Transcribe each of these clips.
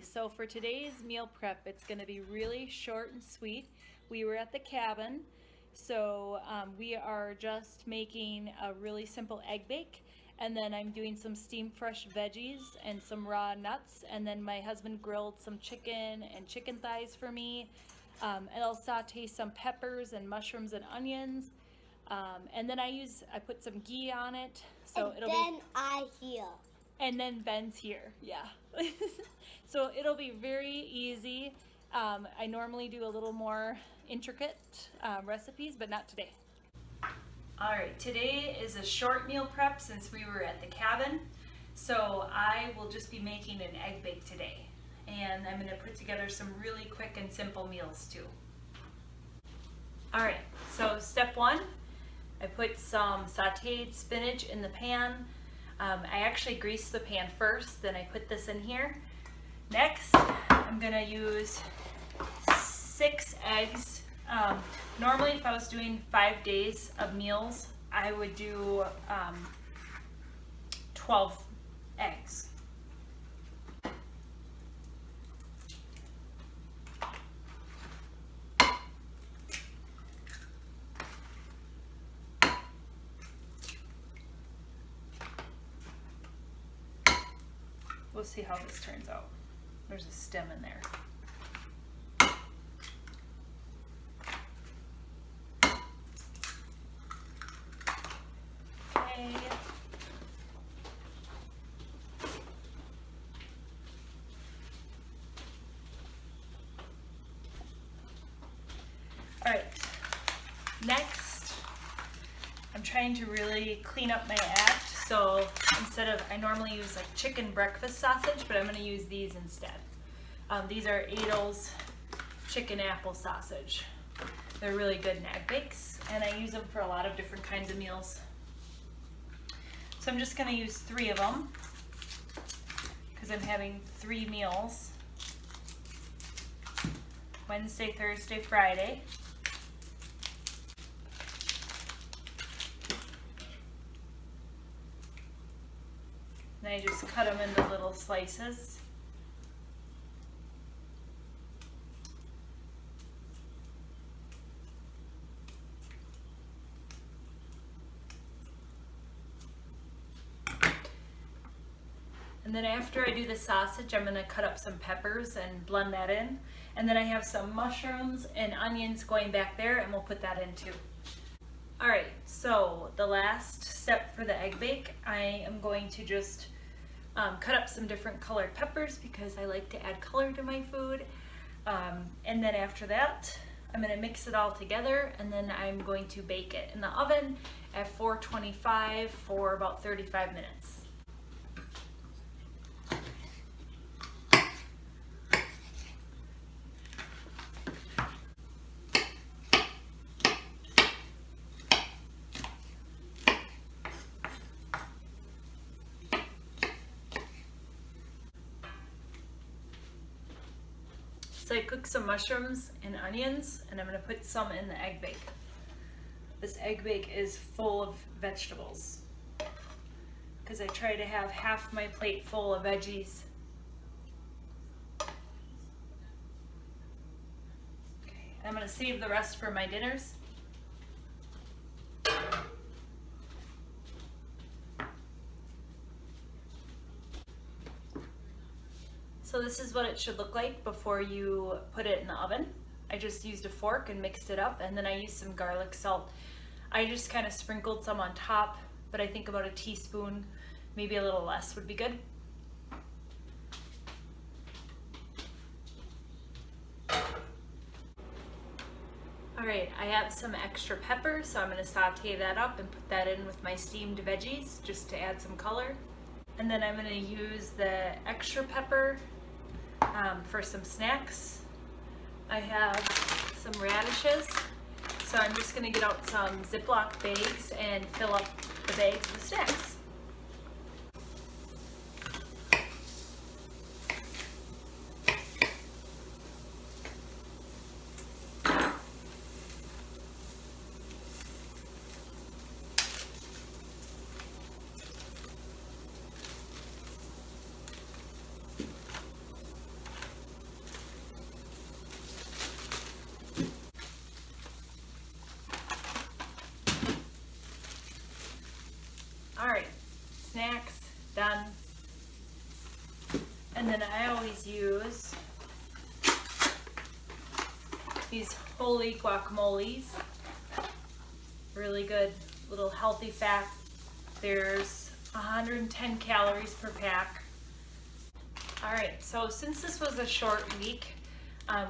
So for today's meal prep, it's going to be really short and sweet. We were at the cabin, so we are just making a really simple egg bake, and then I'm doing some steamed fresh veggies and some raw nuts, and then my husband grilled some chicken and chicken thighs for me, and I'll saute some peppers and mushrooms and onions, and then I put some ghee on it, so and then I hear. And then Ben's here, yeah. So it'll be very easy. I normally do a little more intricate recipes, but not today. All right, today is a short meal prep since we were at the cabin. So I will just be making an egg bake today. And I'm gonna put together some really quick and simple meals too. All right, so step one, I put some sauteed spinach in the pan. I actually grease the pan first, then I put this in here. Next, I'm gonna use 6 eggs. Normally, if I was doing 5 days of meals, I would do 12 eggs. We'll see how this turns out. There's a stem in there. Okay. All right. Next, I'm trying to really clean up my act. So instead of, I normally use like chicken breakfast sausage, but I'm going to use these instead. These are Adel's chicken apple sausage. They're really good in egg bakes, and I use them for a lot of different kinds of meals. So I'm just going to use 3 of them because I'm having 3 meals. Wednesday, Thursday, Friday. And I just cut them into little slices. And then after I do the sausage, I'm going to cut up some peppers and blend that in. And then I have some mushrooms and onions going back there, and we'll put that in too. All right, so the last step for the egg bake, I am going to just cut up some different colored peppers because I like to add color to my food. And then after that, I'm going to mix it all together, and then I'm going to bake it in the oven at 425 for about 35 minutes. So I cooked some mushrooms and onions, and I'm going to put some in the egg bake. This egg bake is full of vegetables because I try to have half my plate full of veggies. Okay, I'm going to save the rest for my dinners. So this is what it should look like before you put it in the oven. I just used a fork and mixed it up, and then I used some garlic salt. I just kind of sprinkled some on top, but I think about a teaspoon, maybe a little less would be good. All right, I have some extra pepper, so I'm going to saute that up and put that in with my steamed veggies just to add some color. And then I'm going to use the extra pepper for some snacks. I have some radishes, so I'm just going to get out some Ziploc bags and fill up the bags with snacks. then I always use these Wholly guacamoles. Really good, little healthy fat. There's 110 calories per pack. All right, so since this was a short week,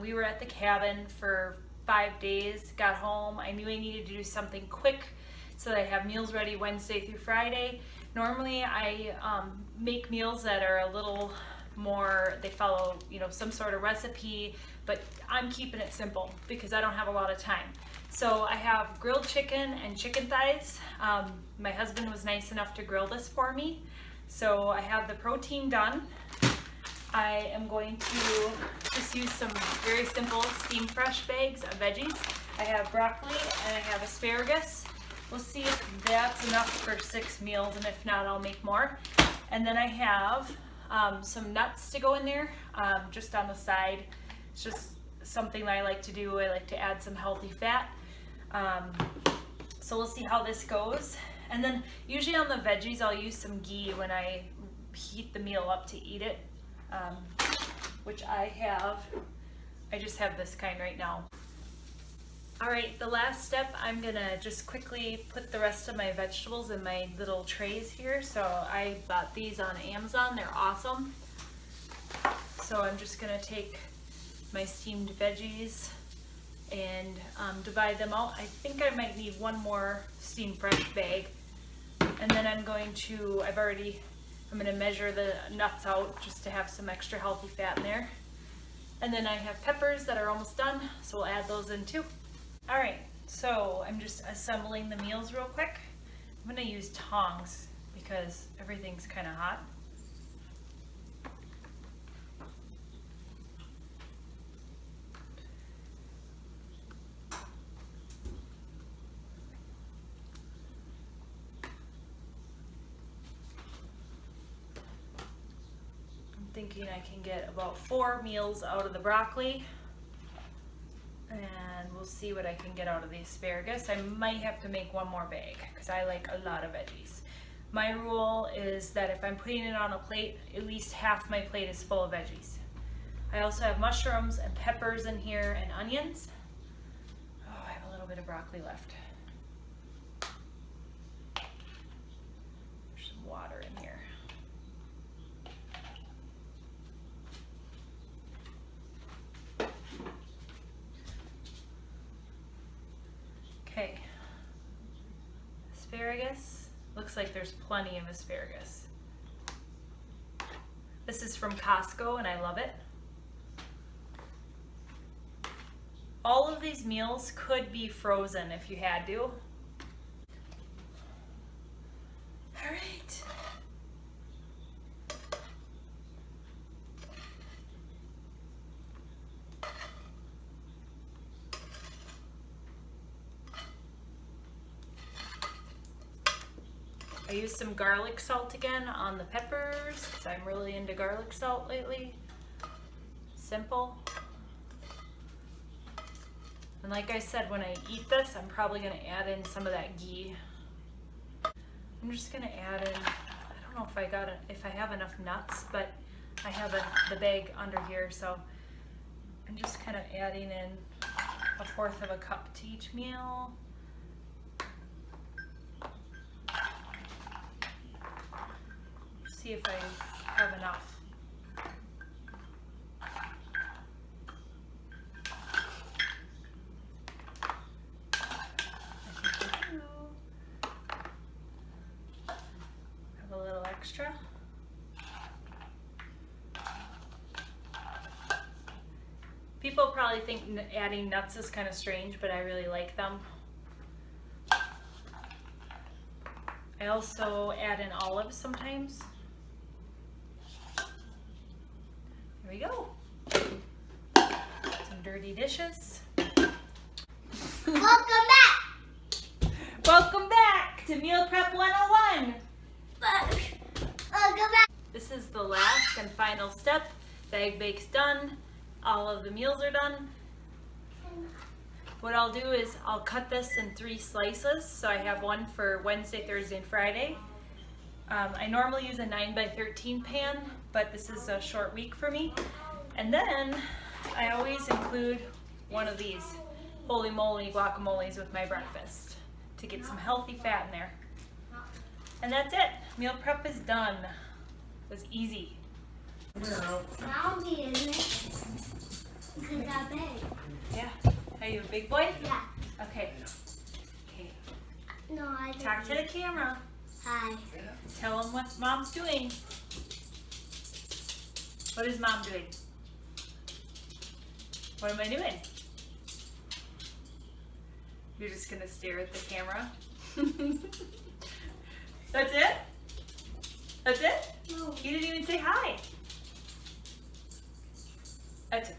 we were at the cabin for 5 days, got home. I knew I needed to do something quick so that I have meals ready Wednesday through Friday. Normally I make meals that are a little more, they follow, some sort of recipe, but I'm keeping it simple because I don't have a lot of time. So I have grilled chicken and chicken thighs. My husband was nice enough to grill this for me. So I have the protein done. I am going to just use some very simple steam fresh bags of veggies. I have broccoli and I have asparagus. We'll see if that's enough for 6 meals, and if not, I'll make more. And then I have some nuts to go in there, just on the side. It's just something that I like to do. I like to add some healthy fat. So we'll see how this goes. And then usually on the veggies, I'll use some ghee when I heat the meal up to eat it, which I just have this kind right now. All right, the last step, I'm gonna just quickly put the rest of my vegetables in my little trays here. So I bought these on Amazon, they're awesome. So I'm just gonna take my steamed veggies and divide them out. I think I might need one more steamed fresh bag. And then I'm gonna measure the nuts out just to have some extra healthy fat in there. And then I have peppers that are almost done, so we'll add those in too. All right, so I'm just assembling the meals real quick. I'm gonna use tongs because everything's kind of hot. I'm thinking I can get about 4 meals out of the broccoli. And we'll see what I can get out of the asparagus. I might have to make one more bag because I like a lot of veggies. My rule is that if I'm putting it on a plate, at least half my plate is full of veggies. I also have mushrooms and peppers in here and onions. Oh, I have a little bit of broccoli left. There's some water in here. Okay, asparagus. Looks like there's plenty of asparagus. This is from Costco and I love it. All of these meals could be frozen if you had to. All right. I used some garlic salt again on the peppers because I'm really into garlic salt lately. Simple. And like I said, when I eat this, I'm probably going to add in some of that ghee. I'm just going to add in, I don't know if I have enough nuts, but I have the bag under here, so I'm just kind of adding in 1/4 of a cup to each meal. See if I have enough. I think I do. Have a little extra. People probably think adding nuts is kind of strange, but I really like them. I also add in olives sometimes. There we go. Some dirty dishes. Welcome back! Welcome back to Meal Prep 101. Welcome back! This is the last and final step. The egg bake's done. All of the meals are done. What I'll do is I'll cut this in 3 slices. So I have one for Wednesday, Thursday, and Friday. I normally use a 9x13 pan, but this is a short week for me. And then I always include one of these Holy Moly guacamoles with my breakfast to get some healthy fat in there. And that's it. Meal prep is done. It was easy. I'll be in it. Because I'm big. Yeah. Are you a big boy? Yeah. Okay. Okay. No, I didn't. Talk to the camera. Hi. Tell them what mom's doing. What is mom doing? What am I doing? You're just gonna stare at the camera? That's it? That's it? No. You didn't even say hi. That's it.